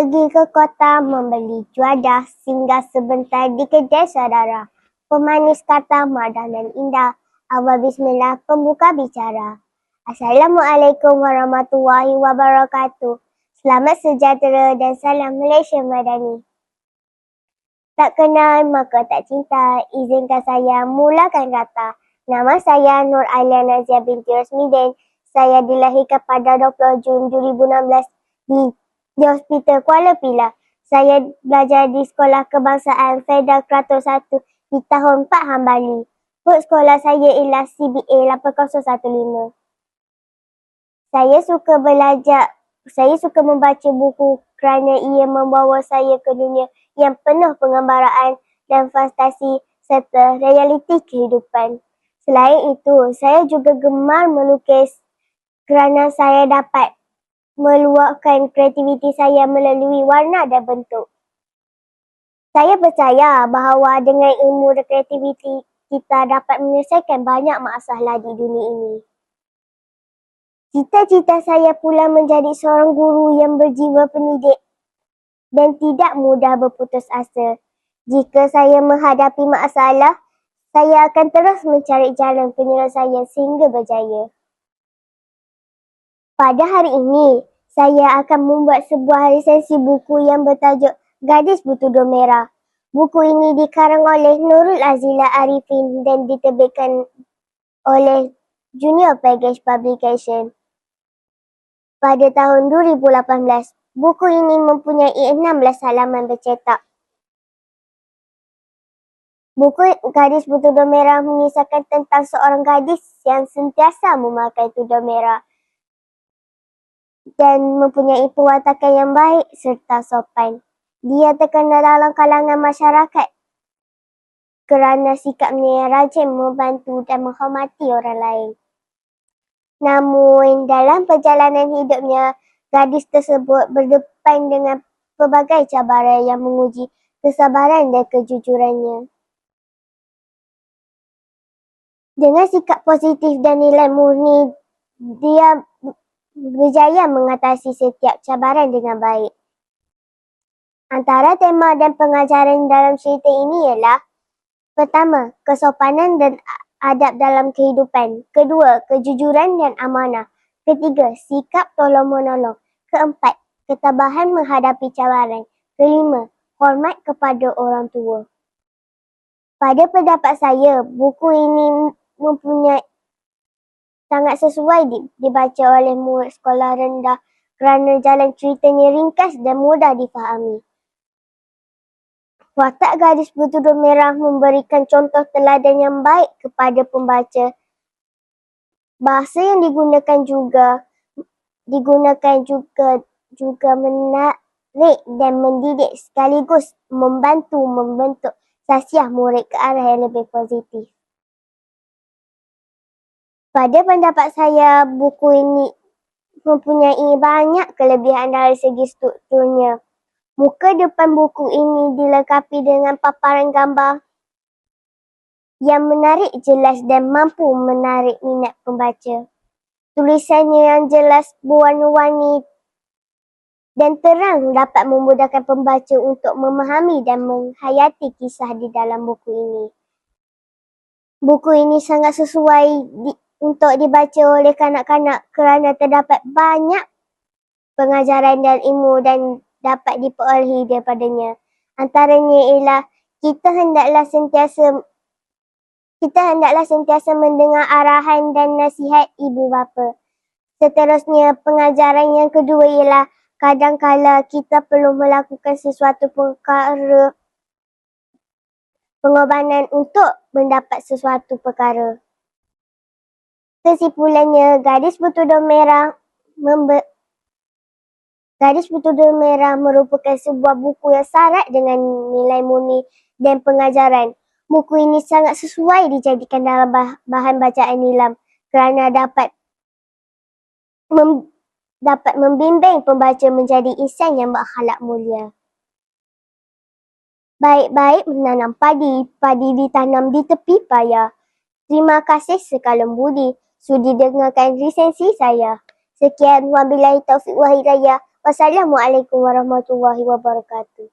Pergi ke kota membeli juadah, singgah sebentar di kedai saudara. Pemanis kata madah dan indah, awal bismillah pembuka bicara. Assalamualaikum warahmatullahi wabarakatuh. Selamat sejahtera dan salam Malaysia Madani. Tak kenal maka tak cinta, izinkan saya mulakan kata. Nama saya Nur Alia Nazia binti Rosmidin. Saya dilahirkan pada 20 Jun 2016 di Hospital Kuala Pilah. Saya belajar di Sekolah Kebangsaan Federal Kraton 1 di tahun 4 Hambali. Kod sekolah saya ialah CBA 8015. Saya suka membaca buku kerana ia membawa saya ke dunia yang penuh penggambaraan dan fantasi serta realiti kehidupan. Selain itu, saya juga gemar melukis kerana saya dapat meluahkan kreativiti saya melalui warna dan bentuk. Saya percaya bahawa dengan ilmu dan kreativiti kita dapat menyelesaikan banyak masalah di dunia ini. Cita-cita saya pula menjadi seorang guru yang berjiwa pendidik dan tidak mudah berputus asa. Jika saya menghadapi masalah, saya akan terus mencari jalan penyelesaian sehingga berjaya. Pada hari ini, saya akan membuat sebuah resensi buku yang bertajuk Gadis Bertudung Merah. Buku ini dikarang oleh Nurul Azila Arifin dan diterbitkan oleh Junior Package Publication. Pada tahun 2018, buku ini mempunyai 16 halaman bercetak. Buku Gadis Bertudung Merah mengisahkan tentang seorang gadis yang sentiasa memakai tudung merah dan mempunyai perwatakan yang baik serta sopan. Dia terkenal dalam kalangan masyarakat kerana sikapnya yang rajin membantu dan menghormati orang lain. Namun, dalam perjalanan hidupnya, gadis tersebut berdepan dengan pelbagai cabaran yang menguji kesabaran dan kejujurannya. Dengan sikap positif dan nilai murni, dia berjaya mengatasi setiap cabaran dengan baik. Antara tema dan pengajaran dalam cerita ini ialah: pertama, kesopanan dan adab dalam kehidupan. Kedua, kejujuran dan amanah. Ketiga, sikap tolong-menolong. Keempat, ketabahan menghadapi cabaran. Kelima, hormat kepada orang tua. Pada pendapat saya, buku ini mempunyai sangat sesuai dibaca oleh murid sekolah rendah kerana jalan ceritanya ringkas dan mudah difahami. Watak Gadis Bertudung Merah memberikan contoh teladan yang baik kepada pembaca. Bahasa yang digunakan juga menarik dan mendidik sekaligus membantu membentuk sasiah murid ke arah yang lebih positif. Pada pendapat saya, buku ini mempunyai banyak kelebihan dari segi strukturnya. Muka depan buku ini dilengkapi dengan paparan gambar yang menarik, jelas dan mampu menarik minat pembaca. Tulisannya yang jelas, berwarna-warni dan terang dapat memudahkan pembaca untuk memahami dan menghayati kisah di dalam buku ini. Buku ini sangat sesuai untuk dibaca oleh kanak-kanak kerana terdapat banyak pengajaran dan ilmu dan dapat diperolehi daripadanya. Antaranya ialah kita hendaklah sentiasa mendengar arahan dan nasihat ibu bapa. Seterusnya, pengajaran yang kedua ialah kadangkala kita perlu melakukan sesuatu perkara pengorbanan untuk mendapat sesuatu perkara. Kesimpulannya, Gadis Bertudung Merah merupakan sebuah buku yang syarat dengan nilai murni dan pengajaran. Buku ini sangat sesuai dijadikan dalam bahan bacaan nilam kerana dapat membimbing pembaca menjadi insan yang berakhlak mulia. Baik-baik menanam padi, padi ditanam di tepi payah. Terima kasih sekalum budi sudi dengarkan resensi saya. Sekian, wabillahi taufiq wal hidayah. Wassalamualaikum warahmatullahi wabarakatuh.